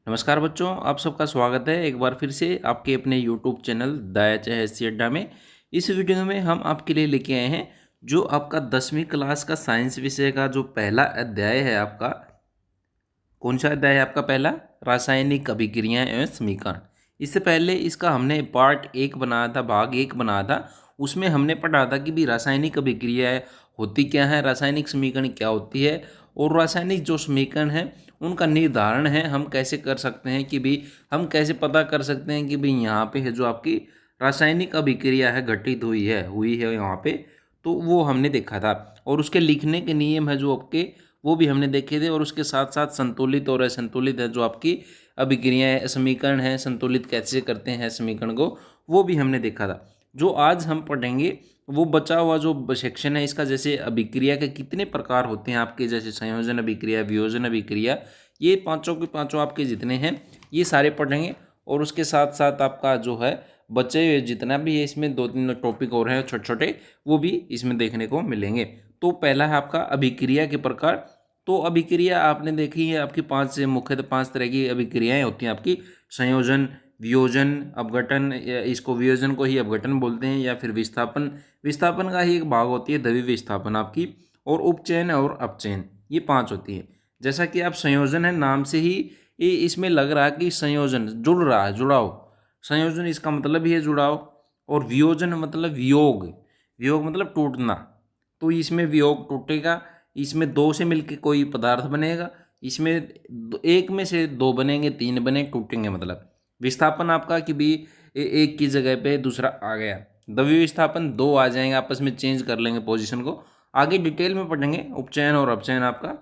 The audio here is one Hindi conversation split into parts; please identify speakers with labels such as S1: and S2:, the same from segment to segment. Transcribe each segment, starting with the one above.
S1: नमस्कार बच्चों, आप सबका स्वागत है एक बार फिर से आपके अपने YouTube चैनल द एच अड्डा में। इस वीडियो में हम आपके लिए लेके आए हैं जो आपका 10वीं क्लास का साइंस विषय का जो पहला अध्याय है आपका। कौन सा अध्याय है आपका? पहला, रासायनिक अभिक्रियाएं एवं समीकरण। इससे पहले इसका हमने पार्ट 1 बनाया था, भाग 1 बनाया था। उसमें हमने पढ़ा था कि भी रासायनिक अभिक्रियाएं होती क्या है, रासायनिक समीकरण क्या होती है, और रासायनिक जो समीकरण है उनका निर्धारण है हम कैसे कर सकते हैं कि भी हम कैसे पता कर सकते हैं कि भाई यहाँ पे है जो आपकी रासायनिक अभिक्रिया है घटित हुई है यहाँ पे। तो वो हमने देखा था, और उसके लिखने के नियम है जो आपके वो भी हमने देखे थे, और उसके साथ साथ संतुलित और असंतुलित है जो आपकी अभिक्रियाएं समीकरण है, संतुलित कैसे करते हैं समीकरण को, वो भी हमने देखा था। जो आज हम पढ़ेंगे वो बचा हुआ जो सेक्शन है इसका, जैसे अभिक्रिया के कितने प्रकार होते हैं आपके, जैसे संयोजन अभिक्रिया, वियोजन अभिक्रिया, ये पांचों के पांचों आपके जितने हैं ये सारे पढ़ेंगे। और उसके साथ साथ आपका जो है बचे हुए जितना भी है इसमें 2-3 टॉपिक और हैं छोटे छोटे, वो भी इसमें देखने को मिलेंगे। तो पहला है आपका अभिक्रिया के प्रकार। तो अभिक्रिया आपने देखी है आपकी मुख्यतः 5 तरह की अभिक्रियाएं होती हैं आपकी: संयोजन, वियोजन, अपघटन, या इसको वियोजन को ही अपघटन बोलते हैं, या फिर विस्थापन, विस्थापन का ही एक भाग होती है द्रव्य विस्थापन आपकी, और उपचयन और अपचयन, ये 5 होती है। जैसा कि आप संयोजन है, नाम से ही ये इसमें लग रहा है कि संयोजन जुड़ रहा है, जुड़ाव। संयोजन इसका मतलब ही है जुड़ाव। और वियोजन मतलब वियोग, वियोग मतलब टूटना। तो इसमें वियोग टूटेगा, इसमें 2 से मिलकर कोई पदार्थ बनेगा, इसमें एक में से 2 बनेंगे, 3 बने टूटेंगे। मतलब विस्थापन आपका कि भी एक की जगह पे दूसरा आ गया। द्रव्य विस्थापन 2 आ जाएंगे, आपस में चेंज कर लेंगे पोजीशन को। आगे डिटेल में पढ़ेंगे उपचयन और अपचयन आपका।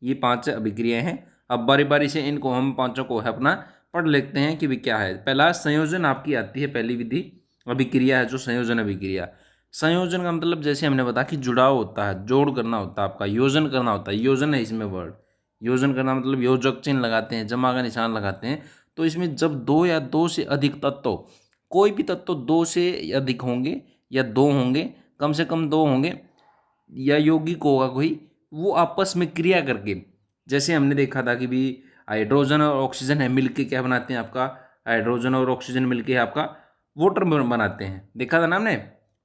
S1: ये 5 अभिक्रियाएं हैं। अब बारी बारी से इनको हम पांचों को है अपना पढ़ लेते हैं कि भी क्या है। पहला संयोजन आपकी आती है, पहली विधि अभिक्रिया है जो संयोजन अभिक्रिया। संयोजन का मतलब जैसे हमने बताया कि जुड़ाव होता है, जोड़ करना होता है आपका, योजन करना होता है, योजन है इसमें वर्ड। योजन करना मतलब योजक चिन्ह लगाते हैं, जमा का निशान लगाते हैं। तो इसमें जब 2 या 2 से अधिक तत्व, कोई भी तत्व 2 से अधिक होंगे या 2 होंगे, कम से कम 2 होंगे, या यौगिक होगा कोई, वो आपस में क्रिया करके, जैसे हमने देखा था कि भी हाइड्रोजन और ऑक्सीजन है मिलके क्या बनाते हैं आपका, हाइड्रोजन और ऑक्सीजन मिलके आपका वाटर बनाते हैं। देखा था ना हमने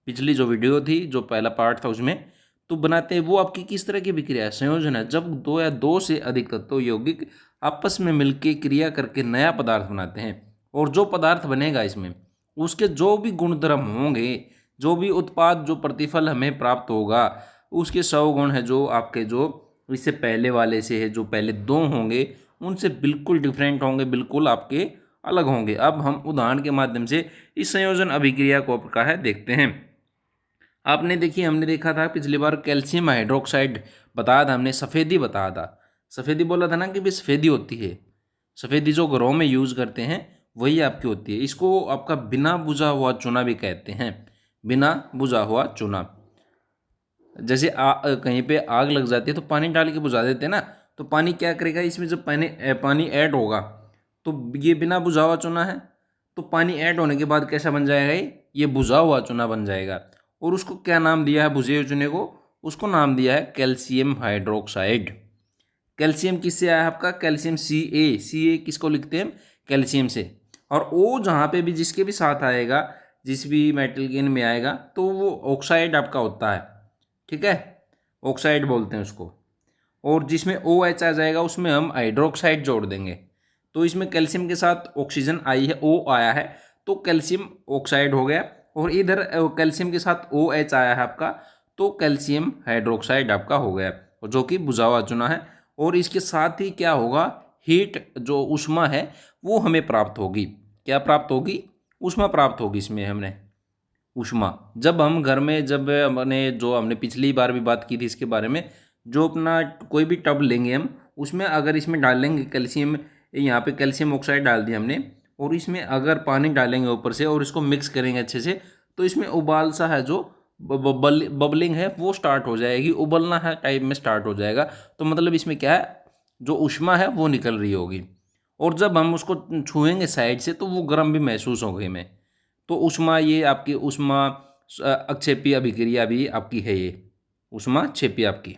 S1: पिछली जो वीडियो थी, जो पहला पार्ट था उसमें। तो बनाते हैं वो आपकी किस तरह की विक्रिया है, संयोजन है। जब 2 या 2 से अधिक तत्व यौगिक आपस में मिलके क्रिया करके नया पदार्थ बनाते हैं, और जो पदार्थ बनेगा इसमें उसके जो भी गुणधर्म होंगे, जो भी उत्पाद, जो प्रतिफल हमें प्राप्त होगा, उसके 100 गुण है जो आपके जो इससे पहले वाले से है, जो पहले 2 होंगे उनसे बिल्कुल डिफरेंट होंगे, बिल्कुल आपके अलग होंगे। अब हम उदाहरण के माध्यम से इस संयोजन अभिक्रिया को क्या है देखते हैं। आपने देखिए, हमने देखा था पिछली बार कैल्शियम हाइड्रोक्साइड बताया था हमने, सफ़ेदी बताया था। सफ़ेदी बोला था ना कि भी सफ़ेदी होती है, सफ़ेदी जो घरों में यूज़ करते हैं वही आपकी होती है। इसको आपका बिना बुझा हुआ चूना भी कहते हैं, बिना बुझा हुआ चूना। जैसे कहीं पे आग लग जाती है तो पानी डाल के बुझा देते हैं ना, तो पानी क्या करेगा इसमें, जब पानी ऐड होगा तो ये बिना बुझा हुआ चूना है, तो पानी ऐड होने के बाद कैसा बन जाएगा, ये बुझा हुआ चूना बन जाएगा। और उसको क्या नाम दिया है, बुझे हुए चूने को, उसको नाम दिया है कैल्शियम हाइड्रोक्साइड। कैल्शियम किससे आया है आपका, कैल्शियम सी ए किसको लिखते हैं, कैल्शियम से। और ओ जहाँ पे भी जिसके भी साथ आएगा, जिस भी मेटल के में आएगा, तो वो ऑक्साइड आपका होता है, ठीक है, ऑक्साइड बोलते हैं उसको। और जिसमें ओ एच आ जाएगा उसमें हम हाइड्रोक्साइड जोड़ देंगे। तो इसमें कैल्शियम के साथ ऑक्सीजन आई है, ओ आया है, तो कैल्शियम ऑक्साइड हो गया। और इधर कैल्शियम के साथ ओ एच आया है आपका, तो कैल्शियम हाइड्रोक्साइड आपका हो गया, जो कि बुझा हुआ चूना है। और इसके साथ ही क्या होगा, हीट जो ऊष्मा है वो हमें प्राप्त होगी। क्या प्राप्त होगी, ऊष्मा प्राप्त होगी इसमें हमने, ऊष्मा। जब हम घर में, जब हमने पिछली बार भी बात की थी इसके बारे में, जो अपना कोई भी टब लेंगे हम, उसमें अगर इसमें डालेंगे कैल्शियम, यहाँ पे कैल्शियम ऑक्साइड डाल दिया हमने, और इसमें अगर पानी डालेंगे ऊपर से और इसको मिक्स करेंगे अच्छे से, तो इसमें उबाल सा है जो बबलिंग है वो स्टार्ट हो जाएगी, उबलना है टाइप में स्टार्ट हो जाएगा। तो मतलब इसमें क्या है, जो ऊष्मा है वो निकल रही होगी। और जब हम उसको छुएंगे साइड से तो वो गर्म भी महसूस होगी हमें। तो ऊष्मा, ये आपकी ऊष्मा अक्षेपी अभिक्रिया भी आपकी है, ये ऊष्मा क्षेपी आपकी,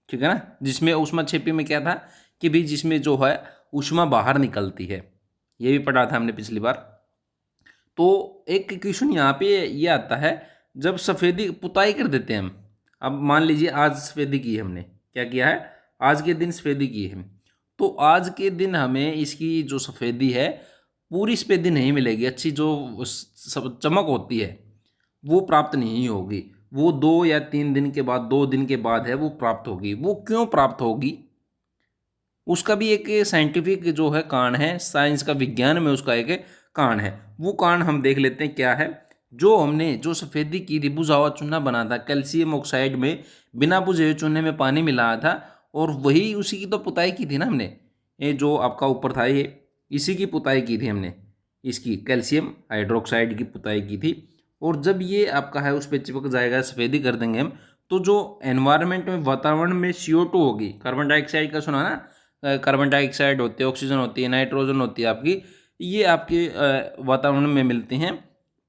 S1: ठीक है ना। जिसमें ऊष्मा क्षेपी में क्या था कि भी जिसमें जो है ऊष्मा बाहर निकलती है। ये भी पढ़ा था हमने पिछली बार। तो एक क्वेश्चन यहाँ पे ये आता है, जब सफ़ेदी पुताई कर देते हैं हम। अब मान लीजिए आज सफ़ेदी की है हमने, क्या किया है, आज के दिन सफ़ेदी की है। तो आज के दिन हमें इसकी जो सफ़ेदी है पूरी सफ़ेदी नहीं मिलेगी, अच्छी जो चमक होती है वो प्राप्त नहीं होगी। वो 2 या 3 दिन के बाद, 2 दिन के बाद है वो प्राप्त होगी। वो क्यों प्राप्त होगी, उसका भी एक साइंटिफिक जो है कारण है, साइंस का, विज्ञान में उसका एक कारण है। वो कारण हम देख लेते हैं क्या है। जो हमने जो सफ़ेदी की थी, बुझा हुआ चूना बना था कैल्शियम ऑक्साइड में, बिना बुझे हुए चूने में पानी मिलाया था, और वही उसी की तो पुताई की थी ना हमने। ये जो आपका ऊपर था ये इसी की पुताई की थी हमने, इसकी कैल्शियम हाइड्रोक्साइड की पुताई की थी। और जब ये आपका है उस पर चिपक जाएगा, सफ़ेदी कर देंगे हम, तो जो एनवायरनमेंट में, वातावरण में CO2 होगी, कार्बन डाइऑक्साइड का सुना ना, कार्बन डाइऑक्साइड होती है, ऑक्सीजन होती है, नाइट्रोजन होती है आपकी, ये आपके वातावरण में मिलती हैं।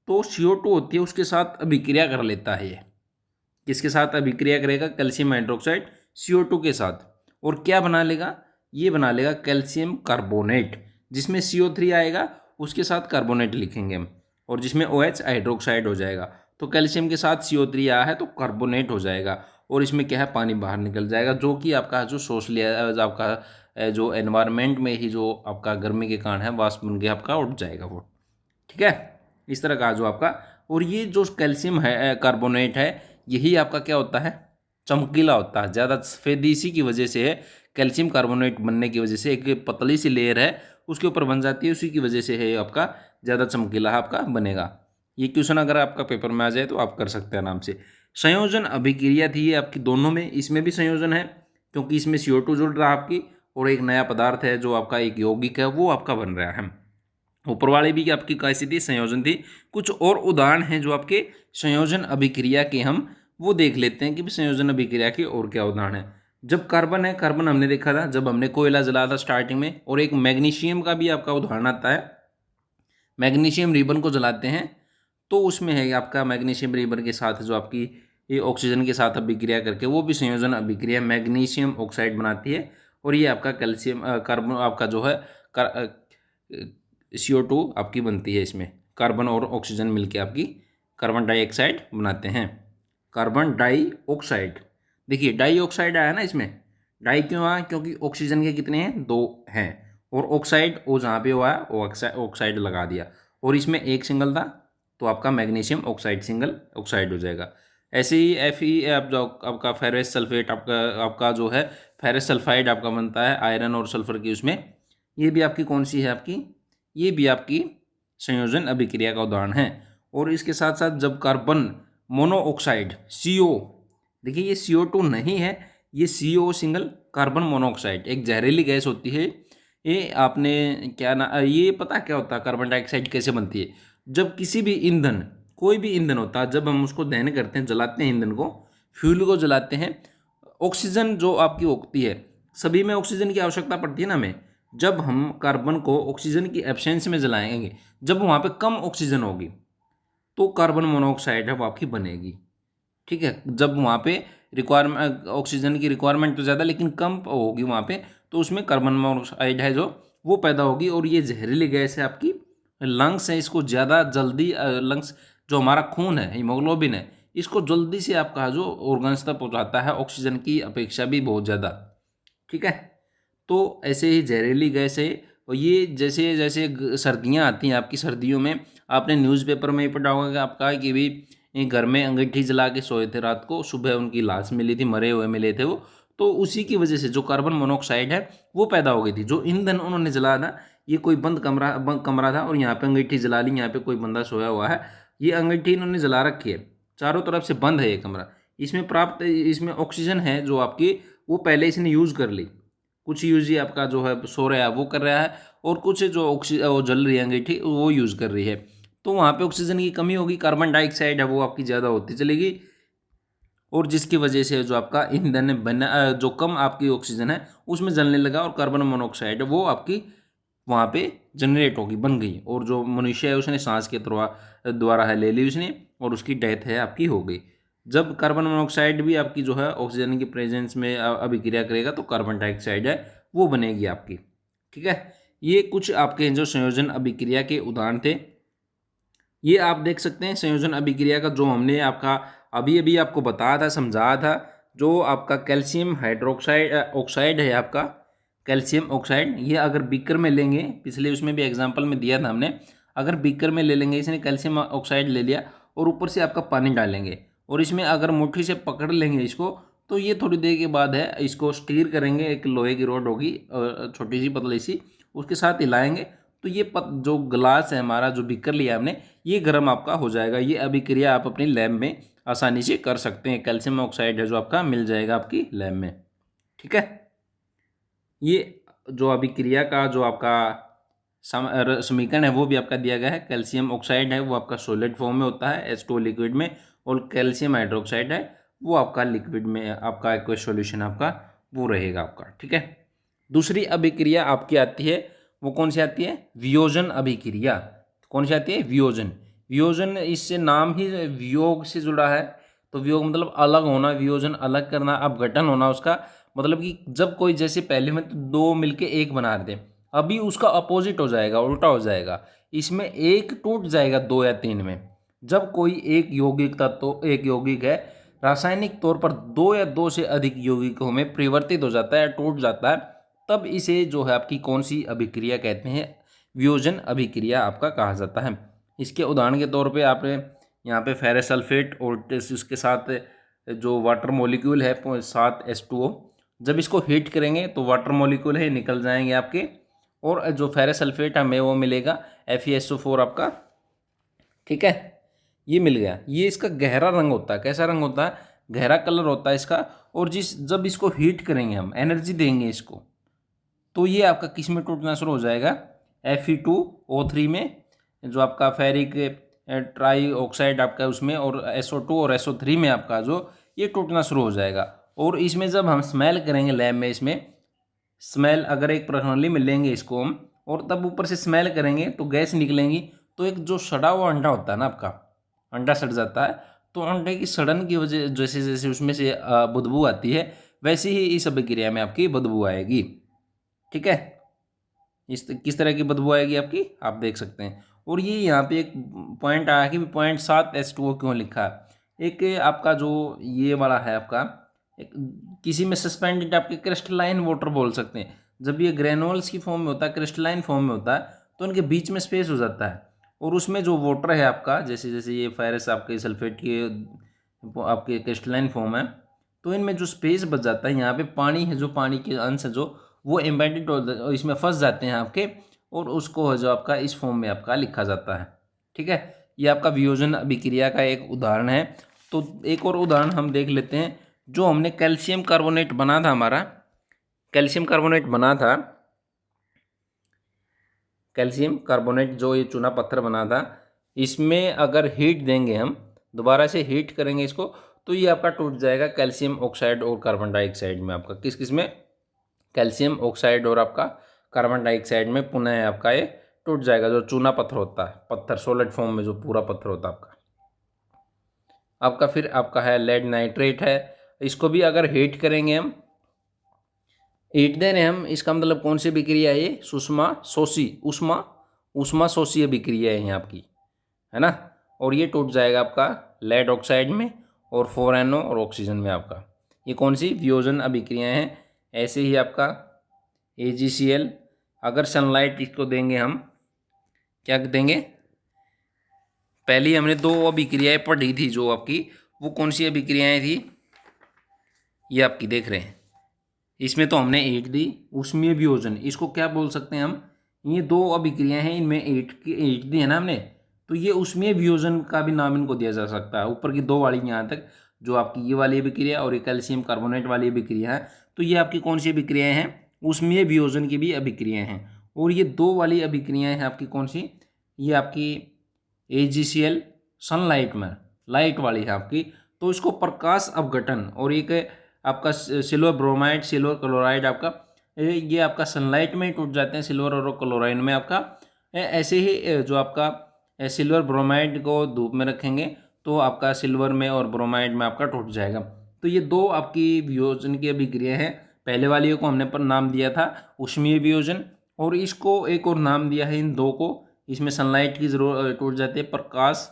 S1: तो CO2 होती है, उसके साथ अभिक्रिया कर लेता है ये। किसके साथ अभिक्रिया करेगा, कैल्शियम हाइड्रोक्साइड CO2 के साथ, और क्या बना लेगा, ये बना लेगा कैल्शियम कार्बोनेट, जिसमें CO3 आएगा, उसके साथ कार्बोनेट लिखेंगे हम, और जिसमें OH हाइड्रोक्साइड हो जाएगा। तो कैल्शियम के साथ CO3 आया है तो कार्बोनेट हो जाएगा, और इसमें क्या है, पानी बाहर निकल जाएगा, जो कि आपका जो सोच लिया आपका जो एनवायरनमेंट में ही जो आपका गर्मी के कारण है, वाष्प बन के आपका उठ जाएगा वो। ठीक है, इस तरह का जो आपका, और ये जो कैल्शियम है कार्बोनेट है, यही आपका क्या होता है, चमकीला होता है। ज़्यादा सफ़ेदी इसी की वजह से है, कैल्शियम कार्बोनेट बनने की वजह से एक पतली सी लेयर है उसके ऊपर बन जाती है, उसी की वजह से है आपका ज़्यादा चमकीला आपका बनेगा। ये क्वेश्चन अगर आपका पेपर में आ जाए तो आप कर सकते हैं आराम से। संयोजन अभिक्रिया थी ये आपकी दोनों में, इसमें भी संयोजन है क्योंकि इसमें CO2 जुड़ रहा है आपकी, और एक नया पदार्थ है जो आपका एक यौगिक है वो आपका बन रहा है। ऊपर वाली भी आपकी कैसी थी, संयोजन थी। कुछ और उदाहरण हैं जो आपके संयोजन अभिक्रिया के, हम वो देख लेते हैं कि भी संयोजन अभिक्रिया के और क्या उदाहरण है। जब कार्बन है, कार्बन हमने देखा था जब हमने कोयला जलाया था स्टार्टिंग में, और एक मैग्नीशियम का भी आपका उदाहरण आता है। मैग्नीशियम रिबन को जलाते हैं तो उसमें है आपका मैग्नीशियम रिबन के साथ जो आपकी ये ऑक्सीजन के साथ अभिक्रिया करके वो भी संयोजन अभिक्रिया मैग्नीशियम ऑक्साइड बनाती है, और ये आपका कैल्शियम कार्बन आपका जो है CO2 आपकी बनती है। इसमें कार्बन और ऑक्सीजन मिलके आपकी कार्बन डाइऑक्साइड बनाते हैं। कार्बन डाइऑक्साइड, देखिए डाइऑक्साइड आया ना इसमें, डाई क्यों आया, क्योंकि ऑक्सीजन के कितने हैं, 2 हैं, और ऑक्साइड वो जहाँ पे हुआ है वो ऑक्साइड लगा दिया, और इसमें एक सिंगल था तो आपका मैग्नीशियम ऑक्साइड सिंगल ऑक्साइड हो जाएगा। ऐसे ही Fe आप जो आपका फेरस सल्फेट आपका जो है फेरस सल्फाइड आपका बनता है आयरन और सल्फर की, उसमें ये भी आपकी कौन सी है आपकी, ये भी आपकी संयोजन अभिक्रिया का उदाहरण है। और इसके साथ साथ जब कार्बन मोनोऑक्साइड CO, देखिए ये CO2 नहीं है, ये CO सिंगल कार्बन मोनोऑक्साइड एक जहरीली गैस होती है। ये आपने क्या ना, ये पता क्या होता है, कार्बन डाइऑक्साइड कैसे बनती है, जब किसी भी ईंधन, कोई भी ईंधन होता है, जब हम उसको दहन करते हैं, जलाते हैं ईंधन को, फ्यूल को जलाते हैं, ऑक्सीजन जो आपकी होती है, सभी में ऑक्सीजन की आवश्यकता पड़ती है ना हमें। जब हम कार्बन को ऑक्सीजन की एब्सेंस में जलाएंगे, जब वहाँ पे कम ऑक्सीजन होगी तो कार्बन मोनोऑक्साइड है वो आपकी बनेगी। ठीक है, जब वहाँ पे रिक्वायरमेंट, ऑक्सीजन की रिक्वायरमेंट तो ज़्यादा लेकिन कम होगी वहाँ पे, तो उसमें कार्बन मोनोऑक्साइड है जो वो पैदा होगी, और ये जहरीली गैस है आपकी। लंग्स है, इसको ज़्यादा जल्दी लंग्स जो हमारा खून है, हीमोग्लोबिन है, इसको जल्दी से आपका जो ऑर्गन्स तक पहुँचाता है, ऑक्सीजन की अपेक्षा भी बहुत ज़्यादा। ठीक है, तो ऐसे ही जहरीली गैस है। और ये जैसे जैसे सर्दियाँ आती हैं आपकी, सर्दियों में आपने न्यूज़पेपर में ही पढ़ा होगा कि आपका कि भी ये घर में अंगीठी जला के सोए थे, रात को सुबह उनकी लाश मिली थी, मरे हुए मिले थे वो, तो उसी की वजह से जो कार्बन मोनोऑक्साइड है वो पैदा हो गई थी। जो ईंधन उन्होंने जलाया था, ये कोई बंद कमरा था, और यहाँ पे अंगीठी जला ली, यहाँ पे कोई बंदा सोया हुआ है, ये अंगीठी इन्होंने जला रखी है, चारों तरफ से बंद है ये कमरा, इसमें ऑक्सीजन है जो आपकी वो पहले इसने यूज़ कर ली, कुछ यूज ही आपका जो है सो रहा है वो कर रहा है, और कुछ जो वो जल रही है अंगीठी वो यूज़ कर रही है, तो वहाँ पे ऑक्सीजन की कमी होगी, कार्बन डाइऑक्साइड है वो आपकी ज़्यादा होती चलेगी, और जिसकी वजह से जो आपका ईंधन बना जो कम आपकी ऑक्सीजन है उसमें जलने लगा, और कार्बन मोनोऑक्साइड वो आपकी वहाँ पे जनरेट होगी, बन गई, और जो मनुष्य है उसने सांस के द्वारा है ले ली उसने, और उसकी डेथ है आपकी हो गई। जब कार्बन मोनोऑक्साइड भी आपकी जो है ऑक्सीजन की प्रेजेंस में अभिक्रिया करेगा तो कार्बन डाइऑक्साइड है वो बनेगी आपकी। ठीक है। ये कुछ आपके जो संयोजन अभिक्रिया के उदाहरण थे। ये आप देख सकते हैं संयोजन अभिक्रिया का जो हमने आपका अभी अभी आपको बताया था, समझाया था। जो आपका कैल्शियम हाइड्रोक्साइड ऑक्साइड है आपका, कैल्शियम ऑक्साइड, ये अगर बीकर में लेंगे, पिछले उसमें भी एग्जांपल में दिया था हमने, अगर बीकर में ले लेंगे, इसने कैल्शियम ऑक्साइड ले लिया और ऊपर से आपका पानी डालेंगे और इसमें अगर मुट्ठी से पकड़ लेंगे इसको, तो ये थोड़ी देर के बाद है इसको स्टीर करेंगे, एक लोहे की रॉड होगी छोटी सी पतली सी, उसके साथ हिलाएंगे, तो ये जो ग्लास है हमारा, जो बीकर लिया हमने, ये गर्म आपका हो जाएगा। ये अभिक्रिया आप अपनी लैब में आसानी से कर सकते हैं। कैल्शियम ऑक्साइड है जो आपका मिल जाएगा आपकी लैब में। ठीक है। ये जो अभिक्रिया का जो आपका समीकरण है वो भी आपका दिया गया है। कैल्शियम ऑक्साइड है वो आपका सॉलिड फॉर्म में होता है H2O लिक्विड में, और कैल्शियम हाइड्रोक्साइड है वो आपका लिक्विड में, आपका एक्वस सॉल्यूशन आपका वो रहेगा आपका। ठीक है। दूसरी अभिक्रिया आपकी आती है, वो कौन सी आती है? वियोजन अभिक्रिया। कौन सी आती है? वियोजन। वियोजन, इससे नाम ही वियोग से जुड़ा है, तो वियोग मतलब अलग होना, वियोजन अलग करना, अपघटन होना उसका मतलब कि जब कोई, जैसे पहले में तो दो मिलके एक बना रहे थे, अभी उसका अपोजिट हो जाएगा, उल्टा हो जाएगा। इसमें एक टूट जाएगा दो या तीन में। जब कोई एक यौगिक तत्व, एक यौगिक है, रासायनिक तौर पर दो या दो से अधिक यौगिकों में परिवर्तित हो जाता है, टूट जाता है, तब इसे जो है आपकी कौन सी अभिक्रिया कहते हैं? वियोजन अभिक्रिया आपका कहा जाता है। इसके उदाहरण के तौर पे आप यहाँ पे फेरस सल्फेट और उसके साथ जो वाटर मॉलिक्यूल है 7H2O, जब इसको हीट करेंगे तो वाटर मॉलिक्यूल है निकल जाएंगे आपके, और जो फेरस सल्फेट हमें वो मिलेगा FeSO4 आपका। ठीक है, ये मिल गया। ये इसका गहरा रंग होता है। कैसा रंग होता है? गहरा कलर होता है इसका। और जब इसको हीट करेंगे, हम एनर्जी देंगे इसको, तो ये आपका किस में टूटना शुरू हो जाएगा? Fe2O3 में, जो आपका फेरिक ट्राई ऑक्साइड आपका उसमें, और SO2 और SO3 में आपका जो ये टूटना शुरू हो जाएगा। और इसमें जब हम स्मेल करेंगे लैब में, इसमें स्मेल अगर एक प्रणाली में लेंगे इसको हम, और तब ऊपर से स्मेल करेंगे तो गैस निकलेंगी, तो एक जो सड़ा हुआ अंडा होता है ना आपका, अंडा सड़ जाता है, तो अंडे की सड़न की वजह, जैसे जैसे उसमें से बदबू आती है, वैसे ही इस अभिक्रिया में आपकी बदबू आएगी। ठीक है। इस किस तरह की बदबू आएगी आपकी, आप देख सकते हैं। और ये यहाँ पे एक पॉइंट आया कि 0.7H2O क्यों लिखा है। एक आपका जो ये वाला है आपका, एक किसी में सस्पेंडेड आपके क्रिस्टलाइन वाटर बोल सकते हैं। जब ये ग्रेनुअल्स की फॉर्म में होता है, क्रिस्टलाइन फॉर्म में होता है, तो उनके बीच में स्पेस हो जाता है, और उसमें जो वाटर है आपका, जैसे जैसे ये फेरस आपके सल्फेट के आपके क्रिस्टलाइन फॉर्म है, तो इनमें जो स्पेस बच जाता है, यहाँ पे पानी है, जो पानी के अंश है जो वो एम्बेडेड हो, इसमें फंस जाते हैं आपके, और उसको जो आपका इस फॉर्म में आपका लिखा जाता है। ठीक है। ये आपका वियोजन अभिक्रिया का एक उदाहरण है। तो एक और उदाहरण हम देख लेते हैं। जो हमने कैल्शियम कार्बोनेट बना था, हमारा कैल्शियम कार्बोनेट बना था, कैल्शियम कार्बोनेट जो ये चूना पत्थर बना था, इसमें अगर हीट देंगे, हम दोबारा से हीट करेंगे इसको, तो ये आपका टूट जाएगा कैल्शियम ऑक्साइड और कार्बन डाइऑक्साइड में। आपका किस किस में? कैल्शियम ऑक्साइड और आपका कार्बन डाइऑक्साइड में पुनः आपका ये टूट जाएगा। जो चूना पत्थर होता है, पत्थर सॉलिड फॉर्म में जो पूरा पत्थर होता है आपका। फिर आपका है लेड नाइट्रेट है। इसको भी अगर हीट करेंगे, हम हीट दे रहे हैं हम, इसका मतलब कौन सी अभिक्रिया है ये? उष्मा शोषी अभिक्रिया है यहाँ आपकी, है ना। और ये टूट जाएगा आपका लेड ऑक्साइड में और 4NO और ऑक्सीजन में आपका। ये कौन सी वियोजन अभिक्रियाएं हैं? ऐसे ही आपका AgCl, अगर सनलाइट इसको देंगे हम, क्या देंगे? पहले हमने दो अभिक्रियाएं पढ़ी थी जो आपकी, वो कौन सी अभिक्रियाएं थी? ये आपकी देख रहे हैं, इसमें तो हमने ईट दी। ऊष्मीय वियोजन, इसको क्या बोल सकते हैं हम? ये दो अभिक्रियाएं हैं, इनमें ईट दी है ना हमने, तो ये ऊष्मीय वियोजन का भी नाम इनको दिया जा सकता है। ऊपर की दो वाली यहाँ तक जो आपकी ये वाली अभिक्रिया और ये कैल्शियम कार्बोनेट वाली अभिक्रिया है, तो ये आपकी कौन सी अभिक्रियाएं हैं? ऊष्मीय वियोजन की भी अभिक्रियाएं हैं। और ये दो वाली अभिक्रियाएं हैं आपकी कौन सी? ये आपकी AgCl सनलाइट में, लाइट वाली है आपकी, तो इसको प्रकाश अपघटन, और एक आपका सिल्वर ब्रोमाइड, सिल्वर क्लोराइड आपका, ये आपका सनलाइट में टूट जाते हैं, सिल्वर और क्लोराइड में आपका। ऐसे ही जो आपका सिल्वर ब्रोमाइड को धूप में रखेंगे तो आपका सिल्वर में और ब्रोमाइड में आपका टूट जाएगा। तो ये दो आपकी वियोजन की अभिक्रिया है। पहले वाली को हमने पर नाम दिया था ऊष्मीय वियोजन, और इसको एक और नाम दिया है इन दो को, इसमें सनलाइट की जरूरत टूट जाती है, प्रकाश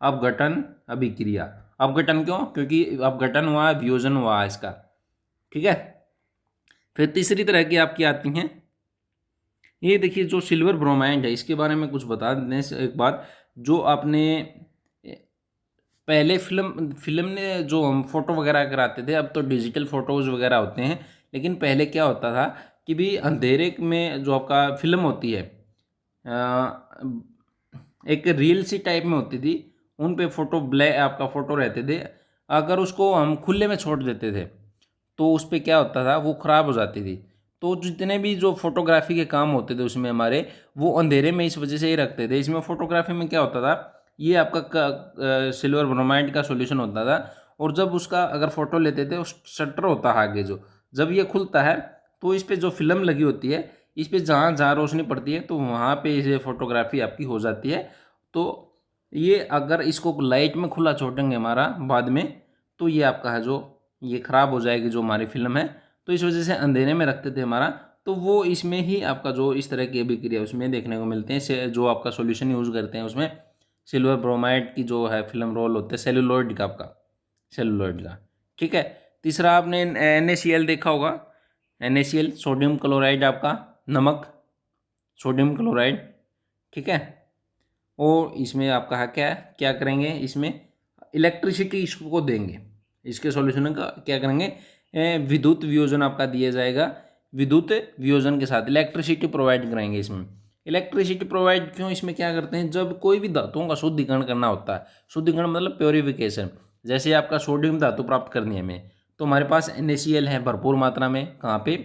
S1: अपघटन अभिक्रिया। अपघटन क्यों? क्योंकि अपघटन हुआ है, वियोजन हुआ है इसका। ठीक है। फिर तीसरी तरह की आपकी आती हैं, ये देखिए जो सिल्वर ब्रोमाइड है, इसके बारे में कुछ बता दें एक बात। जो आपने पहले फिल्म ने जो हम फोटो वगैरह कराते थे, अब तो डिजिटल फोटोज़ वगैरह होते हैं, लेकिन पहले क्या होता था कि भी अंधेरे में जो आपका फिल्म होती है, एक रील सी टाइप में होती थी, उन पे फोटो ब्लैक आपका फ़ोटो रहते थे। अगर उसको हम खुले में छोड़ देते थे तो उस पर क्या होता था, वो ख़राब हो जाती थी। तो जितने भी जो फोटोग्राफी के काम होते थे उसमें हमारे, वो अंधेरे में इस वजह से ही रखते थे। इसमें फोटोग्राफी में क्या होता था, ये आपका सिल्वर ब्रोमाइड का सॉल्यूशन होता था। और जब उसका अगर फ़ोटो लेते थे, उस शटर होता है आगे जो, जब ये खुलता है तो इस पर जो फिल्म लगी होती है, इस पर जहाँ जहाँ रोशनी पड़ती है तो वहाँ पे ये फोटोग्राफी आपकी हो जाती है। तो ये अगर इसको लाइट में खुला छोड़ेंगे हमारा बाद में, तो ये आपका है जो ये ख़राब हो जाएगी जो हमारी फिल्म है। तो इस वजह से अंधेरे में रखते थे हमारा, तो वो इसमें ही आपका जो इस तरह की अभिक्रिया उसमें देखने को मिलते हैं। जो आपका सॉल्यूशन यूज़ करते हैं उसमें सिल्वर ब्रोमाइड की जो है फिल्म रोल होते हैं सेलुलोइड का, आपका सेलुलोइड का। ठीक है। तीसरा आपने NaCl देखा होगा, NaCl सोडियम क्लोराइड, आपका नमक, सोडियम क्लोराइड। ठीक है। और इसमें आपका है क्या, क्या करेंगे, इसमें इलेक्ट्रिसिटी इसको देंगे, इसके सॉल्यूशन का क्या करेंगे, विद्युत वियोजन आपका दिया जाएगा। विद्युत वियोजन के साथ इलेक्ट्रिसिटी प्रोवाइड कराएंगे इसमें। इलेक्ट्रिसिटी प्रोवाइड क्यों, इसमें क्या करते हैं, जब कोई भी धातुओं का शुद्धिकरण करना होता है, शुद्धिकरण मतलब प्योरिफिकेशन, जैसे आपका सोडियम धातु प्राप्त करनी है हमें, तो हमारे पास NaCl है भरपूर मात्रा में, कहाँ पे,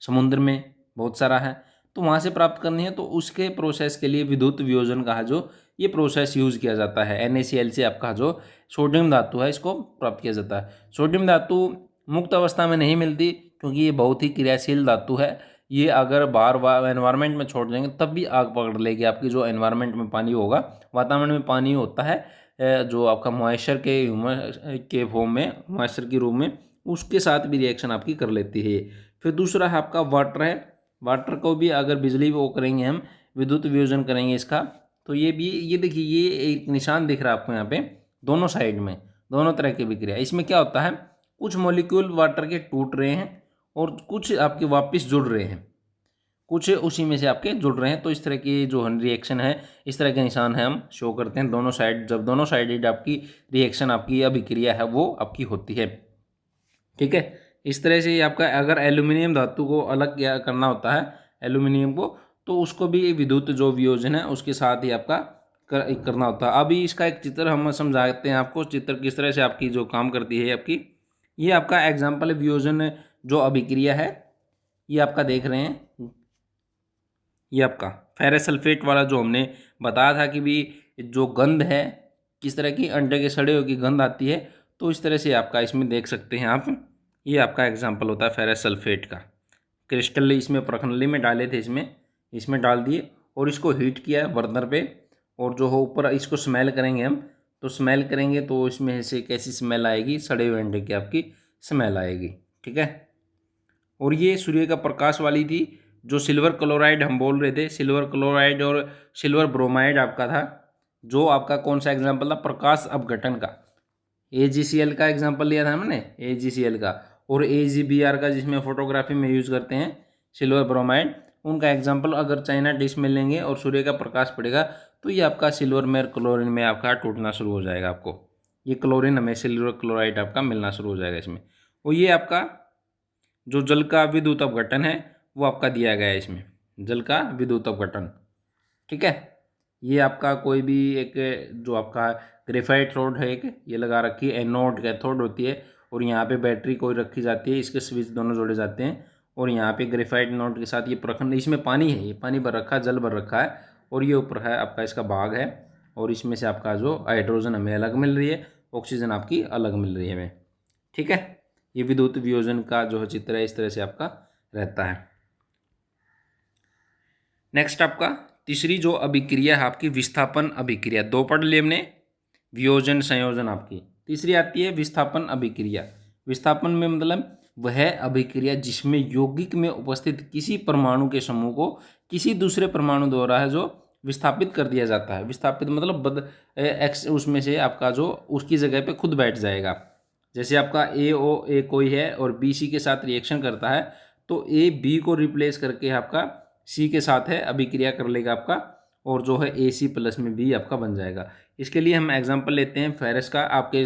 S1: समुद्र में बहुत सारा है, तो वहाँ से प्राप्त करनी है। तो उसके प्रोसेस के लिए विद्युत वियोजन का जो ये प्रोसेस यूज़ किया जाता है। NaCl से आपका जो सोडियम धातु है इसको प्राप्त किया जाता है। सोडियम धातु मुक्त अवस्था में नहीं मिलती, क्योंकि ये बहुत ही क्रियाशील धातु है। ये अगर बाहर एनवायरनमेंट में छोड़ देंगे तब भी आग पकड़ लेगी आपकी, जो एनवायरनमेंट में पानी होगा, वातावरण में पानी होता है, जो आपका मॉइस्चर के फॉर्म में, मॉइस्चर के रूप में, उसके साथ भी रिएक्शन आपकी कर लेती है। फिर दूसरा है आपका वाटर है। वाटर को भी अगर बिजली वो करेंगे हम, विद्युत वियोजन करेंगे इसका, तो ये भी, ये देखिए ये एक निशान दिख रहा है आपको यहाँ पे, दोनों साइड में दोनों तरह की विक्रिया। इसमें क्या होता है, कुछ मॉलिक्यूल वाटर के टूट रहे हैं और कुछ आपके वापस जुड़ रहे हैं, कुछ उसी में से आपके जुड़ रहे हैं। तो इस तरह की जो रिएक्शन है, इस तरह के निशान है हम शो करते हैं दोनों साइड, जब दोनों साइडेड आपकी रिएक्शन, आपकी अभिक्रिया है वो आपकी होती है। ठीक है। इस तरह से आपका अगर एल्यूमिनियम धातु को अलग क्या करना होता है, एल्यूमिनियम को, तो उसको भी विद्युत जो वियोजन है उसके साथ ही आपका करना होता है। अभी इसका एक चित्र हम समझाते हैं आपको, चित्र किस तरह से आपकी जो काम करती है आपकी। ये आपका एग्जाम्पल है वियोजन जो अभिक्रिया है, ये आपका देख रहे हैं, ये आपका फेरस सल्फेट वाला जो हमने बताया था कि भी जो गंध है, किस तरह की अंडे के सड़े हुए की गंध आती है, तो इस तरह से आपका इसमें देख सकते हैं आप। ये आपका एग्जाम्पल होता है फेरस सल्फेट का। क्रिस्टल इसमें प्रखंडली में डाले थे, इसमें डाल दिए और इसको हीट किया बर्नर पे, और जो हो ऊपर इसको स्मेल करेंगे हम, तो स्मेल करेंगे तो इसमें से कैसी स्मेल आएगी, सड़े हुए अंडे की आपकी स्मेल आएगी। ठीक है। और ये सूर्य का प्रकाश वाली थी, जो सिल्वर क्लोराइड हम बोल रहे थे, सिल्वर क्लोराइड और सिल्वर ब्रोमाइड आपका था, जो आपका कौन सा एग्जाम्पल था, प्रकाश अपघटन का। AgCl का एग्जाम्पल लिया था हमने, AgCl का, और AgBr का जिसमें फोटोग्राफी में यूज़ करते हैं सिल्वर ब्रोमाइड, उनका एग्जाम्पल अगर चाइना डिश में लेंगे और सूर्य का प्रकाश पड़ेगा तो ये आपका सिल्वर में क्लोरीन में आपका टूटना शुरू हो जाएगा। आपको ये क्लोरीन हमें सिल्वर क्लोराइड आपका मिलना शुरू हो जाएगा इसमें। और ये आपका जो जल का विद्युत अपघटन है वो आपका दिया गया है इसमें, जल का विद्युत अपघटन। ठीक है। ये आपका कोई भी एक जो आपका ग्रेफाइट रोड है, एक ये लगा रखी है, एनोड कैथोड होती है, और यहाँ पे बैटरी कोई रखी जाती है, इसके स्विच दोनों जोड़े जाते हैं, और यहाँ पे ग्रेफाइट नोड के साथ ये प्रखंड, इसमें पानी है, ये पानी भर रखा है, जल भर रखा है, और ये ऊपर है आपका इसका भाग है, और इसमें से आपका जो हाइड्रोजन हमें अलग मिल रही है, ऑक्सीजन आपकी अलग मिल रही है हमें। ठीक है। ये विद्युत वियोजन का जो चित्र है इस तरह से आपका रहता है। नेक्स्ट आपका तीसरी जो अभिक्रिया है आपकी विस्थापन अभिक्रिया, दो पढ़ लिए हमने, वियोजन संयोजन आपकी। तीसरी आती है विस्थापन अभिक्रिया। विस्थापन में मतलब वह अभिक्रिया जिसमें यौगिक में उपस्थित किसी परमाणु के समूह को किसी दूसरे परमाणु द्वारा है जो विस्थापित कर दिया जाता है। विस्थापित मतलब एक्स उसमें से आपका जो उसकी जगह पे खुद बैठ जाएगा। जैसे आपका ए कोई है और बी सी के साथ रिएक्शन करता है, तो ए बी को रिप्लेस करके आपका सी के साथ है अभिक्रिया कर लेगा आपका, और जो है ए सी प्लस में बी आपका बन जाएगा। इसके लिए हम एग्जांपल लेते हैं फेरस का। आपके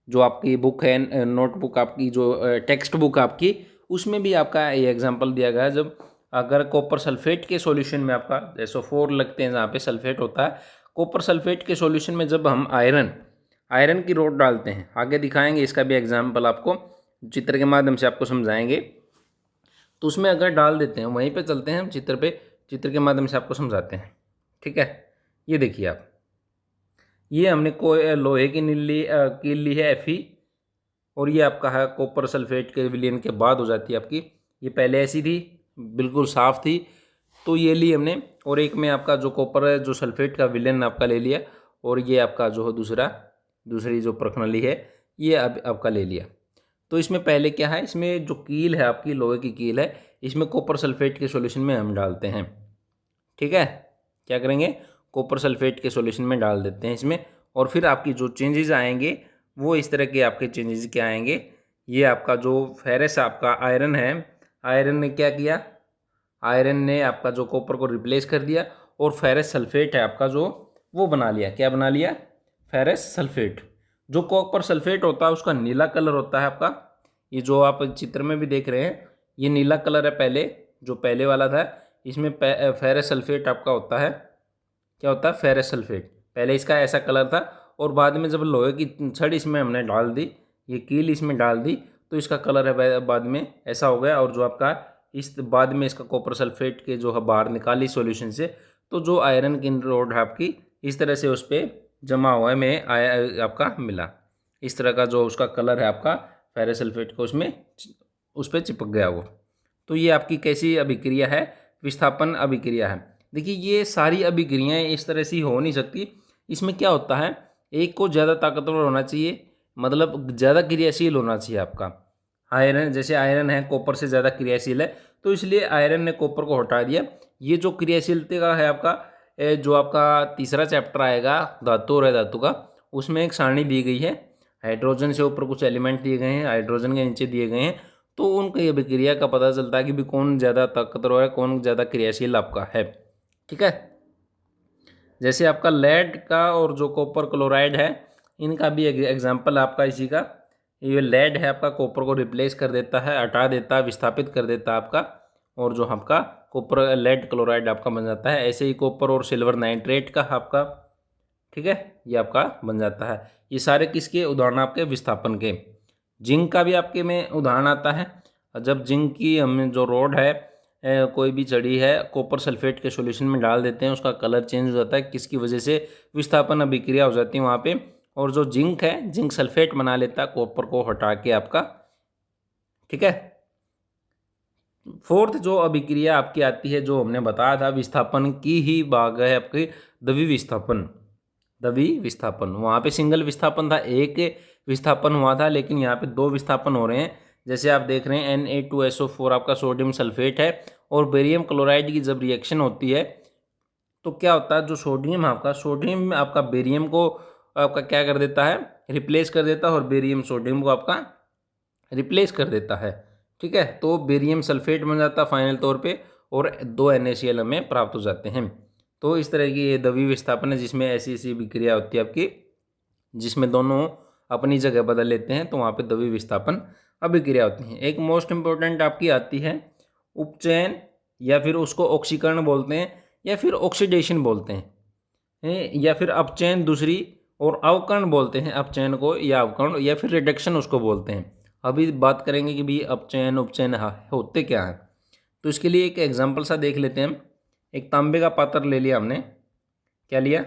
S1: जो आपकी बुक है, नोटबुक आपकी जो टेक्स्ट बुक आपकी, उसमें भी आपका ये एग्जांपल दिया गया है। जब अगर कॉपर सल्फेट के सॉल्यूशन में आपका SO4 लगते हैं जहाँ पे सल्फेट होता है, कॉपर सल्फेट के सॉल्यूशन में जब हम आयरन की रोड डालते हैं, आगे दिखाएंगे इसका भी एग्जाम्पल आपको चित्र के माध्यम से आपको समझाएंगे। तो उसमें अगर डाल देते हैं, वहीं पे चलते हैं हम चित्र पे, चित्र के माध्यम से आपको समझाते हैं। ठीक है, ये देखिए आप, ये हमने कोई लोहे की कील ली है Fe, और ये आपका है कॉपर सल्फेट के विलयन के बाद हो जाती है आपकी। ये पहले ऐसी थी, बिल्कुल साफ़ थी, तो ये ली हमने, और एक में आपका जो कॉपर है जो सल्फेट का विलयन आपका ले लिया, और ये आपका जो दूसरी जो प्रखनली है ये आपका ले लिया। तो इसमें पहले क्या है, इसमें जो कील है आपकी लोहे की कील है, इसमें कॉपर सल्फेट के सॉल्यूशन में हम डालते हैं। ठीक है, क्या करेंगे, कॉपर सल्फेट के सॉल्यूशन में डाल देते हैं इसमें, और फिर आपकी जो चेंजेस आएंगे वो इस तरह के आपके चेंजेस क्या आएंगे। ये आपका जो फेरस आपका आयरन है, आयरन ने क्या किया, आयरन ने आपका जो कॉपर को रिप्लेस कर दिया, और फेरस सल्फेट है आपका जो वो बना लिया, क्या बना लिया, फेरस सल्फेट। जो कॉपर सल्फेट होता है उसका नीला कलर होता है आपका, ये जो आप चित्र में भी देख रहे हैं ये नीला कलर है। पहले जो पहले वाला था इसमें फेरस सल्फेट आपका होता है, क्या होता है, फेरस सल्फेट। पहले इसका ऐसा कलर था, और बाद में जब लोहे की छड़ इसमें हमने डाल दी, ये कील इसमें डाल दी, तो इसका कलर है बाद में ऐसा हो गया। और जो आपका इस बाद में इसका कॉपर सल्फेट के जो है बाहर निकाली सॉल्यूशन से, तो जो आयरन की रोड है आपकी इस तरह से उस पर जमा हुआ है में आपका मिला, इस तरह का जो उसका कलर है आपका फेरस सल्फेट को उसमें उस पर चिपक गया वो। तो ये आपकी कैसी अभिक्रिया है, विस्थापन अभिक्रिया है। देखिए ये सारी अभिक्रियाएं इस तरह से हो नहीं सकती। इसमें क्या होता है, एक को ज़्यादा ताकतवर होना चाहिए, मतलब ज़्यादा क्रियाशील होना चाहिए आपका। आयरन, जैसे आयरन है कॉपर से ज़्यादा क्रियाशील है, तो इसलिए आयरन ने कॉपर को हटा दिया। ये जो क्रियाशीलता का है आपका, जो आपका तीसरा चैप्टर आएगा धातु और धातु का, उसमें एक सारणी दी गई है। हाइड्रोजन से ऊपर कुछ एलिमेंट दिए गए हैं, हाइड्रोजन के नीचे दिए गए हैं, तो उनकी अभिक्रिया का पता चलता है कि भी कौन ज़्यादा ताकतवर है, कौन ज़्यादा क्रियाशील आपका है। ठीक है, जैसे आपका लेड का और जो कॉपर क्लोराइड है, इनका भी एग्जाम्पल आपका इसी का, ये लेड है आपका कॉपर को रिप्लेस कर देता है, हटा देता है, विस्थापित कर देता है आपका, और जो आपका कॉपर लेड क्लोराइड आपका बन जाता है। ऐसे ही कॉपर और सिल्वर नाइट्रेट का आपका, ठीक है, ये आपका बन जाता है। ये सारे किसके उदाहरण, आपके विस्थापन के। जिंक का भी आपके में उदाहरण आता है। जब जिंक की हम जो रोड है कोई भी चढ़ी है, कॉपर सल्फेट के सॉल्यूशन में डाल देते हैं, उसका कलर चेंज हो जाता है, किसकी वजह से, विस्थापन अभिक्रिया हो जाती है वहाँ पे, और जो जिंक है जिंक सल्फेट बना लेता है कॉपर को हटा के आपका। ठीक है, फोर्थ जो अभिक्रिया आपकी आती है, जो हमने बताया था विस्थापन की ही भाग है आपकी, द्विवीय विस्थापन। द्विवीय विस्थापन, वहाँ पे सिंगल विस्थापन था, एक विस्थापन हुआ था, लेकिन यहाँ पे दो विस्थापन हो रहे हैं। जैसे आप देख रहे हैं Na2SO4 आपका सोडियम सल्फेट है, और बेरियम क्लोराइड की जब रिएक्शन होती है तो क्या होता है, जो सोडियम आपका बेरियम को आपका क्या कर देता है, रिप्लेस कर देता है, और बेरियम सोडियम को आपका रिप्लेस कर देता है। ठीक है, तो बेरियम सल्फेट बन जाता है फाइनल तौर पे, और 2 NaCl हमें प्राप्त हो जाते हैं। तो इस तरह की ये द्विवीय विस्थापन है, जिसमें ऐसी ऐसी विक्रिया होती है आपकी, जिसमें दोनों अपनी जगह बदल लेते हैं, तो वहाँ पे द्विवीय विस्थापन अभिक्रिया होती है। एक मोस्ट इम्पोर्टेंट आपकी आती है उपचयन, या फिर उसको ऑक्सीकरण बोलते हैं, या फिर ऑक्सीडेशन बोलते हैं, या फिर अपचयन दूसरी, और अवकरण बोलते हैं अपचयन को, या अवकरण, या फिर रिडक्शन उसको बोलते हैं। अभी बात करेंगे कि भी अपचयन उपचयन होते क्या हैं। तो इसके लिए एक एग्जाम्पल सा देख लेते हैं हम। एक तांबे का पात्र ले लिया हमने, क्या लिया,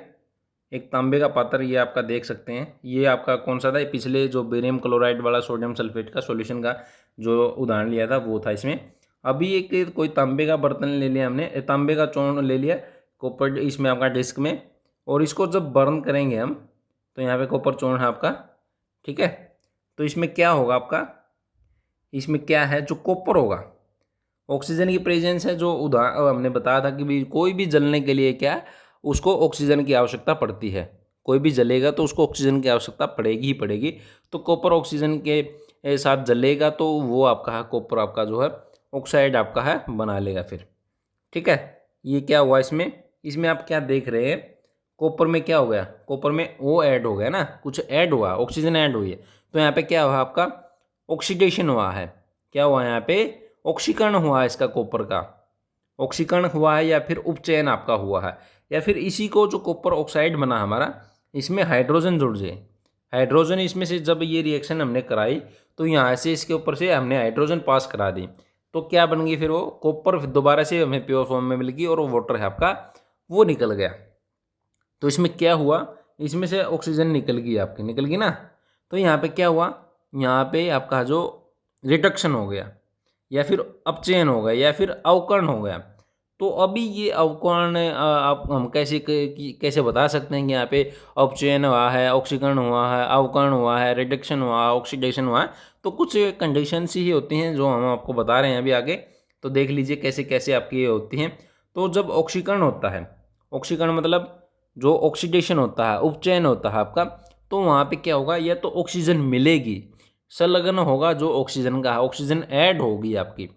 S1: एक तांबे का पात्र, ये आपका देख सकते हैं, ये आपका कौन सा था, पिछले जो बेरियम क्लोराइड वाला सोडियम सल्फेट का सॉल्यूशन का जो उदाहरण लिया था वो था इसमें। अभी एक कोई तांबे का बर्तन ले लिया हमने, तांबे का चूर्ण ले लिया कॉपर इसमें आपका डिस्क में, और इसको जब बर्न करेंगे हम, तो यहाँ पे कॉपर चूर्ण है आपका। ठीक है, तो इसमें क्या होगा आपका, इसमें क्या है, जो कॉपर होगा, ऑक्सीजन की प्रेजेंस है, जो हमने बताया था कि भी कोई भी जलने के लिए क्या है, उसको ऑक्सीजन की आवश्यकता पड़ती है। कोई भी जलेगा तो उसको ऑक्सीजन की आवश्यकता पड़ेगी ही पड़ेगी। तो कॉपर ऑक्सीजन के साथ जलेगा तो वो आपका है, कॉपर आपका जो है ऑक्साइड आपका है बना लेगा फिर। ठीक है, ये क्या हुआ इसमें, इसमें आप क्या देख रहे हैं, कॉपर में क्या हो गया, कॉपर में वो ऐड हो गया ना, कुछ ऐड हुआ, ऑक्सीजन ऐड हुई है। तो यहाँ पे क्या हुआ आपका, ऑक्सीडेशन हुआ है। क्या हुआ यहाँ पे, ऑक्सीकरण हुआ है इसका, कॉपर का ऑक्सीकरण हुआ है, या फिर उपचयन आपका हुआ है, या फिर इसी को जो कॉपर ऑक्साइड बना हमारा, इसमें हाइड्रोजन जुड़ जाए। हाइड्रोजन इसमें से जब ये रिएक्शन हमने कराई तो यहाँ से इसके ऊपर से हमने हाइड्रोजन पास करा दी, तो क्या बन गई फिर वो कॉपर, दोबारा से हमें प्योर फॉर्म में मिल गई और वाटर है आपका वो निकल गया। तो इसमें क्या हुआ, इसमें से ऑक्सीजन निकल गई आपकी, निकल गई ना। तो यहाँ पे क्या हुआ, यहाँ पे आपका जो रिडक्शन हो गया, या फिर अपचयन हो गया, या फिर अवकर्ण हो गया। तो अभी ये अवकर्ण आप हम कैसे बता सकते हैं कि यहाँ पे अपचयन हुआ है, ऑक्सीकरण हुआ है, अवकर्ण हुआ है, रिडक्शन हुआ है, ऑक्सीडेशन हुआ है। तो कुछ कंडीशंस ही होती हैं जो हम आपको बता रहे हैं अभी आगे। तो देख लीजिए कैसे कैसे आपकी ये होती हैं। तो जब ऑक्सीकरण होता है, ऑक्सीकरण मतलब जो ऑक्सीडेशन होता है, उपचयन होता है आपका, तो वहाँ पे क्या होगा, या तो ऑक्सीजन मिलेगी, संलग्न होगा जो ऑक्सीजन का है, ऑक्सीजन ऐड होगी आपकी,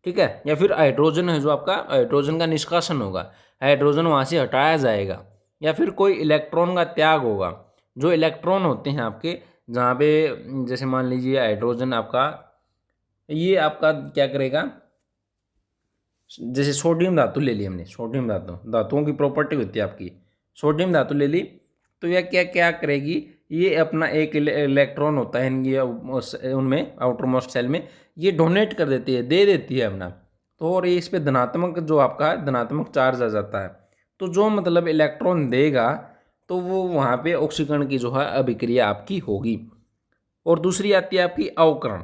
S1: ठीक है, या फिर हाइड्रोजन है जो आपका, हाइड्रोजन का निष्कासन होगा, हाइड्रोजन वहाँ से हटाया जाएगा, या फिर कोई इलेक्ट्रॉन का त्याग होगा। जो इलेक्ट्रॉन होते हैं आपके, जहाँ पे जैसे मान लीजिए हाइड्रोजन आपका, ये आपका क्या करेगा, जैसे सोडियम धातु ले ली हमने, सोडियम धातु, धातुओं की प्रॉपर्टी होती है आपकी, सोडियम धातु ले ली, तो यह क्या क्या करेगी, ये अपना एक इलेक्ट्रॉन होता है ये उनमें आउटर मोस्ट सेल में, ये डोनेट कर देती है, दे देती है अपना। तो और ये इस पर धनात्मक जो आपका धनात्मक चार्ज आ जाता है। तो जो मतलब इलेक्ट्रॉन देगा तो वो वहाँ पे ऑक्सीकरण की जो है अभिक्रिया आपकी होगी। और दूसरी आती है आपकी अवकरण,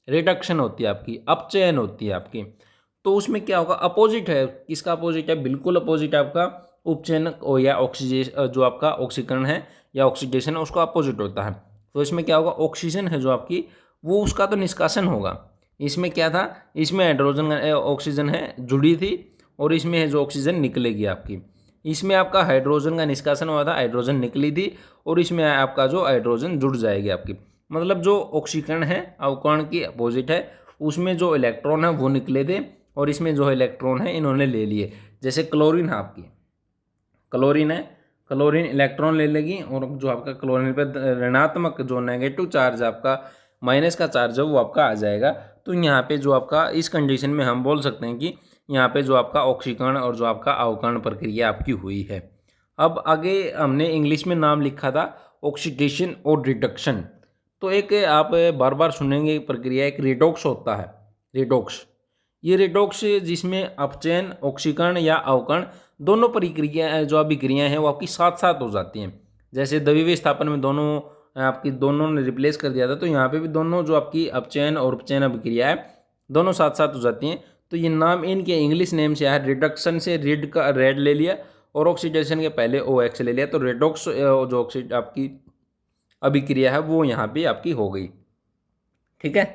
S1: रिडक्शन होती है आपकी, अपचयन होती है आपकी। तो उसमें क्या होगा, अपोजिट है, किसका अपोजिट है, बिल्कुल अपोजिट आपका उपचयन या ऑक्सीजन, जो आपका ऑक्सीकरण है या ऑक्सीडेशन है, उसका अपोजिट होता है। तो इसमें क्या होगा, ऑक्सीजन है जो आपकी, वो उसका तो निष्कासन होगा। इसमें क्या था, इसमें हाइड्रोजन ऑक्सीजन है जुड़ी थी, और इसमें है जो ऑक्सीजन निकलेगी आपकी। इसमें आपका हाइड्रोजन का निष्कासन हुआ था, हाइड्रोजन निकली थी, और इसमें आपका जो हाइड्रोजन जुड़ जाएगी आपकी। मतलब जो ऑक्सीकरण है अवकरण की अपोजिट है, उसमें जो इलेक्ट्रॉन है वो निकले थे, और इसमें जो इलेक्ट्रॉन है इन्होंने ले लिए। जैसे क्लोरीन है आपकी, क्लोरीन है, क्लोरीन इलेक्ट्रॉन ले लेगी, और जो आपका क्लोरीन पे ऋणात्मक जो नेगेटिव चार्ज आपका, माइनस का चार्ज है वो आपका आ जाएगा। तो यहाँ पे जो आपका इस कंडीशन में हम बोल सकते हैं कि यहाँ पे जो आपका ऑक्सीकरण और जो आपका अवकरण प्रक्रिया आपकी हुई है। अब आगे हमने इंग्लिश में नाम लिखा था ऑक्सीडेशन और रिडक्शन। तो एक आप बार बार सुनेंगे प्रक्रिया, एक रिडॉक्स होता है, रिडॉक्स। ये रिडॉक्स जिसमें अपचयन, ऑक्सीकरण या अवकरण दोनों प्रक्रिया जो अभिक्रियाएँ हैं वो आपकी साथ साथ हो जाती हैं। जैसे द्रव्य विस्थापन में दोनों आपकी दोनों ने रिप्लेस कर दिया था, तो यहाँ पे भी दोनों जो आपकी अपचयन और उपचयन अभिक्रिया है दोनों साथ साथ हो जाती हैं। तो ये नाम इनके इंग्लिश नेम से है, रिडक्शन से रिड का रेड ले लिया, और ऑक्सीडेशन के पहले OX ले लिया, तो रिडॉक्स जो ऑक्सीड आपकी अभिक्रिया है वो यहाँ पे आपकी हो गई। ठीक है,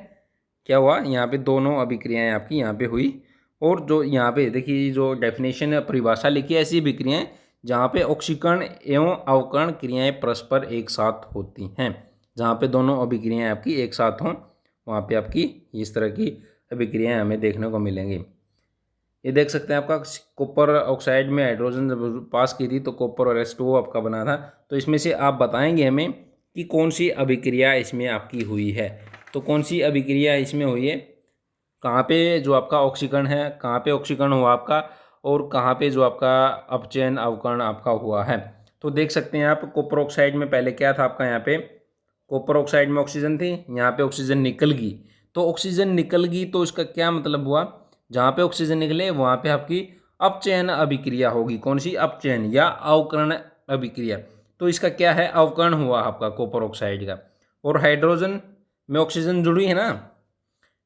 S1: क्या हुआ, यहाँ पे दोनों अभिक्रियाएँ आपकी यहाँ पे हुई। और जो यहाँ पे देखिए जो डेफिनेशन है, परिभाषा लिखी है, ऐसी अभिक्रियाएँ जहाँ पे ऑक्सीकरण एवं अवकरण क्रियाएँ परस्पर एक साथ होती हैं। जहाँ पे दोनों अभिक्रियाएँ आपकी एक साथ हों, वहाँ पे आपकी इस तरह की अभिक्रियाएँ हमें देखने को मिलेंगी। ये देख सकते हैं आपका कॉपर ऑक्साइड में हाइड्रोजन जब पास की थी तो कॉपर और H2O आपका बना था। तो इसमें से आप बताएंगे हमें कि कौन सी अभिक्रिया इसमें आपकी हुई है। तो कौन सी अभिक्रिया इसमें हुई है, कहाँ पे जो आपका ऑक्सीकरण है, कहाँ पे ऑक्सीकरण हुआ आपका, और कहाँ पे जो आपका अपचयन अवकरण आपका हुआ है। तो देख सकते हैं आप, कॉपर ऑक्साइड में पहले क्या था आपका, यहाँ पे कॉपर ऑक्साइड में ऑक्सीजन थी, यहाँ पे ऑक्सीजन निकल गई। तो ऑक्सीजन निकल गई तो इसका क्या मतलब हुआ, जहाँ पे ऑक्सीजन निकले वहाँ पे आपकी अपचयन अभिक्रिया होगी। कौन सी, अपचयन या अवकरण अभिक्रिया। तो इसका क्या है, अवकरण हुआ आपका कॉपर ऑक्साइड का। और हाइड्रोजन में ऑक्सीजन जुड़ी है ना,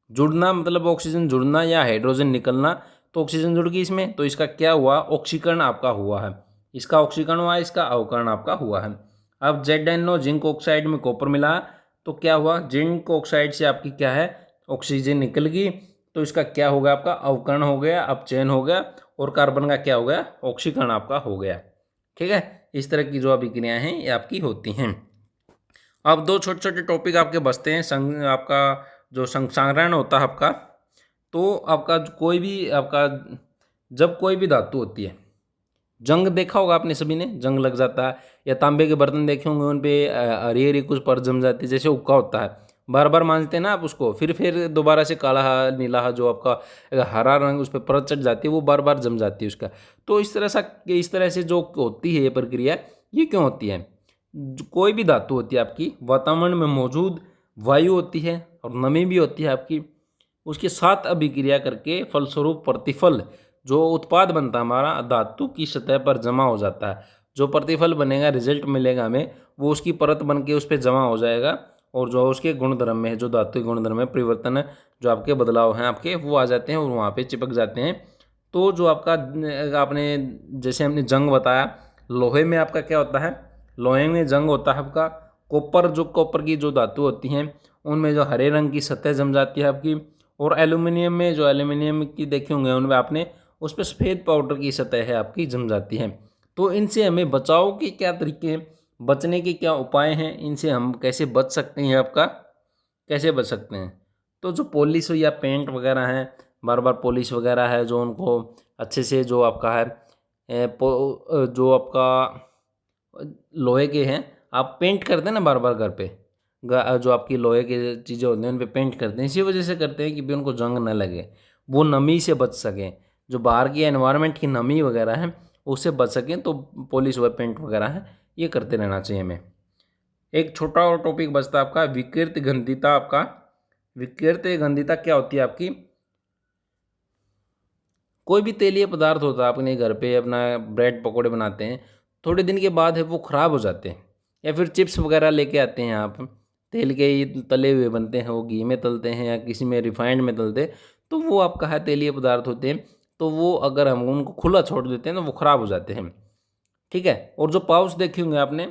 S1: जुड़ना मतलब ऑक्सीजन जुड़ना या हाइड्रोजन निकलना, तो ऑक्सीजन जुड़ गई इसमें, तो इसका क्या हुआ, ऑक्सीकरण आपका हुआ है। इसका ऑक्सीकरण हुआ, इसका अवकरण आपका हुआ है। अब ZnO जिंक ऑक्साइड में कॉपर मिला, तो क्या हुआ, जिंक ऑक्साइड से आपकी क्या है, ऑक्सीजन निकल गई तो इसका क्या हो गया, आपका अवकरण हो गया, अपचयन हो गया, और कार्बन का क्या हो गया, ऑक्सीकरण आपका हो गया। ठीक है, इस तरह की जो अभिक्रियाएं हैं ये आपकी होती हैं। अब दो छोटे छोटे टॉपिक आपके बचते हैं। आपका जो संक्षारण होता है आपका, तो आपका कोई भी आपका जब कोई भी धातु होती है, जंग देखा होगा आपने सभी ने, जंग लग जाता है, या तांबे के बर्तन देखे होंगे उन पे हरी हरी कुछ पर जम जाती है, जैसे हुक्का होता है, बार बार मांजते हैं ना आप उसको, फिर दोबारा से काला नीला जो आपका हरा रंग उस पर परत चढ़ जाती है, वो बार बार जम जाती है उसका। तो इस तरह से जो होती है ये प्रक्रिया, ये क्यों होती है? कोई भी धातु होती है आपकी, वातावरण में मौजूद वायु होती है और नमी भी होती है आपकी, उसके साथ अभिक्रिया करके फलस्वरूप प्रतिफल जो उत्पाद बनता है हमारा धातु की सतह पर जमा हो जाता है। जो प्रतिफल बनेगा, रिजल्ट मिलेगा हमें, वो उसकी परत बन के उस पर जमा हो जाएगा, और जो उसके गुणधर्म में, जो धातु के गुणधर्म में परिवर्तन, जो आपके बदलाव हैं आपके, वो आ जाते हैं और वहाँ पे चिपक जाते हैं। तो जो आपका आपने जैसे हमने जंग बताया, लोहे में आपका क्या होता है, लोहे में जंग होता है आपका। कॉपर की जो धातु होती हैं उनमें जो हरे रंग की सतह जम जाती है आपकी, और एल्यूमिनियम में जो एल्यूमिनियम की देखे होंगे उनमें आपने, उस पर सफ़ेद पाउडर की सतह है आपकी जम जाती है। तो इनसे हमें बचाव के क्या तरीके हैं, बचने के क्या उपाय हैं, इनसे हम कैसे बच सकते हैं, आपका कैसे बच सकते हैं? तो जो पॉलिश या पेंट वगैरह हैं, बार बार पॉलिश वगैरह है, जो उनको अच्छे से जो आपका है जो आपका लोहे के हैं, आप पेंट करते हैं ना बार बार घर पे, जो आपकी लोहे की चीज़ें होती हैं उन पे पेंट करते हैं, इसी वजह से करते हैं कि भी उनको जंग न लगे, वो नमी से बच सकें, जो बाहर की एनवायरनमेंट की नमी वगैरह है उससे बच सकें। तो पॉलिश व पेंट वगैरह है ये करते रहना चाहिए हमें। एक छोटा और टॉपिक बचता है आपका विकृत गंधिता। आपका विकृत गंधिता क्या होती है आपकी? कोई भी तेलीय पदार्थ होता है, अपने घर पे अपना ब्रेड पकोड़े बनाते हैं, थोड़े दिन के बाद है वो ख़राब हो जाते हैं, या फिर चिप्स वगैरह लेके आते हैं आप, तेल के ही तले हुए बनते हैं, वो घी में तलते हैं या किसी में रिफाइंड में तलते हैं, तो वो आपका है तेलीय पदार्थ होते हैं। तो वो अगर हम उनको खुला छोड़ देते हैं तो वो ख़राब हो जाते हैं। ठीक है, और जो पाउच देखे होंगे आपने,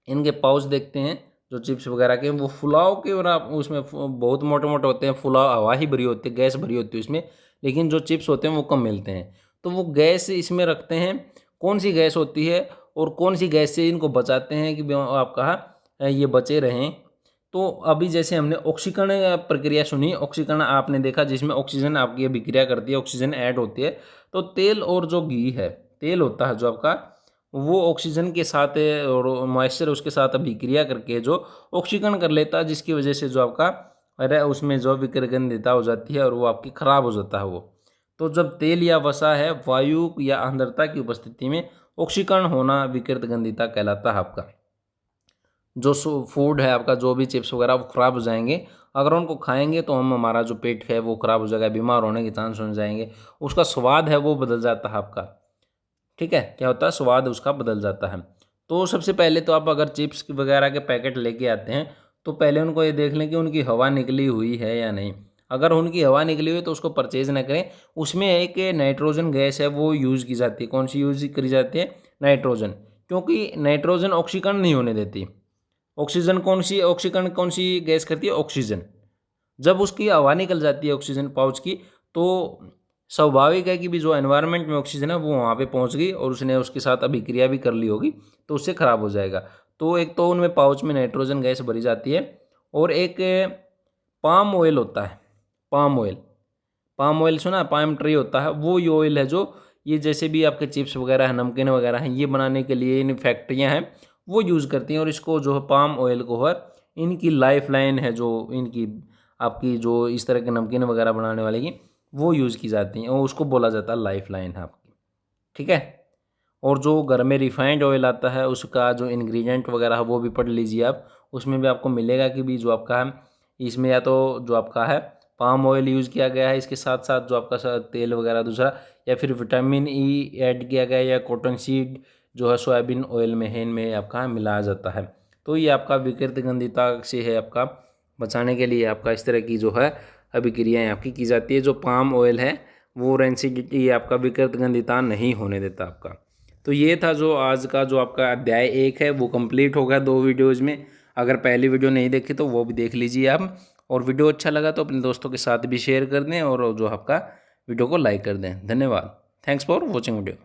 S1: इनके पाउच देखते हैं जो चिप्स वगैरह के, वो फुलाव के, और आप उसमें बहुत मोटे मोटे होते हैं, फुलाव हवा ही भरी होती है, गैस भरी होती है उसमें, लेकिन जो चिप्स होते हैं वो कम मिलते हैं। तो वो गैस इसमें रखते हैं, कौन सी गैस होती है और कौन सी गैस से इनको बचाते हैं कि आपका ये बचे रहें? तो अभी जैसे हमने ऑक्सीकरण प्रक्रिया सुनी, ऑक्सीकरण आपने देखा जिसमें ऑक्सीजन आपकी अभिक्रिया करती है, ऑक्सीजन ऐड होती है। तो तेल और जो घी है, तेल होता है जो आपका, वो ऑक्सीजन के साथ और मॉइस्चर उसके साथ अभिक्रिया करके जो ऑक्सीकरण कर लेता है, जिसकी वजह से जो आपका अरे उसमें जो विकृगंधिता हो जाती है और वो आपकी ख़राब हो जाता है वो। तो जब तेल या वसा है वायु या आर्द्रता की उपस्थिति में ऑक्सीकरण होना विकृतगंधिता कहलाता है आपका। जो फूड है आपका, जो भी चिप्स वगैरह वो ख़राब हो जाएंगे, अगर उनको खाएंगे तो हमारा जो पेट है वो ख़राब हो जाएगा, बीमार होने के चांस हो जाएंगे, उसका स्वाद है वो बदल जाता है आपका। ठीक है, क्या होता है, स्वाद उसका बदल जाता है। तो सबसे पहले तो आप अगर चिप्स वगैरह के पैकेट लेके आते हैं तो पहले उनको ये देख लें कि उनकी हवा निकली हुई है या नहीं। अगर उनकी हवा निकली हुई है तो उसको परचेज़ ना करें। उसमें एक नाइट्रोजन गैस है वो यूज़ की जाती है। कौन सी यूज़ करी जाती है? नाइट्रोजन, क्योंकि नाइट्रोजन ऑक्सीकरण नहीं होने देती। ऑक्सीकरण कौन सी गैस करती है? ऑक्सीजन। जब उसकी हवा निकल जाती है ऑक्सीजन पाउच की, तो स्वाभाविक है कि भी जो एनवायरनमेंट में ऑक्सीजन है वो वहाँ पे पहुँच गई और उसने उसके साथ अभिक्रिया भी कर ली होगी, तो उससे ख़राब हो जाएगा। तो एक तो उनमें पाउच में नाइट्रोजन गैस भरी जाती है, और एक पाम ऑयल होता है। पाम ऑयल सुना? पाम ट्री होता है, वो ये ऑयल है जो ये जैसे भी आपके चिप्स वगैरह हैं, नमकीन वगैरह हैं, ये बनाने के लिए इन फैक्ट्रियाँ हैं वो यूज़ करती हैं। और इसको जो है पाम ऑयल को है, इनकी लाइफ लाइन है, जो इनकी आपकी जो इस तरह के नमकीन वगैरह बनाने वाले की, वो यूज़ की जाती हैं और उसको बोला जाता है लाइफ लाइन है आपकी। ठीक है, और जो घर में रिफाइंड ऑयल आता है उसका जो इंग्रेडिएंट वगैरह है वो भी पढ़ लीजिए आप। उसमें भी आपको मिलेगा कि भी जो आपका है इसमें या तो जो आपका है पाम ऑयल यूज़ किया गया है, इसके साथ साथ जो आपका तेल वगैरह दूसरा, या फिर विटामिन ई ऐड किया गया है, या कॉटन सीड जो है सोयाबीन ऑयल में है, इनमें आपका मिलाया जाता है। तो ये आपका विकृतगंधिता से है आपका बचाने के लिए आपका इस तरह की जो है अभिक्रियाएँ आपकी की जाती है। जो पाम ऑयल है वो रेंसिडिटी आपका विकृतगंधिता नहीं होने देता आपका। तो ये था जो आज का जो आपका अध्याय 1 है वो कंप्लीट हो गया 2 वीडियोज़ में। अगर पहली वीडियो नहीं देखी तो वो भी देख लीजिए आप। और वीडियो अच्छा लगा तो अपने दोस्तों के साथ भी शेयर कर दें और जो आपका वीडियो को लाइक कर दें। धन्यवाद। Thanks for watching video.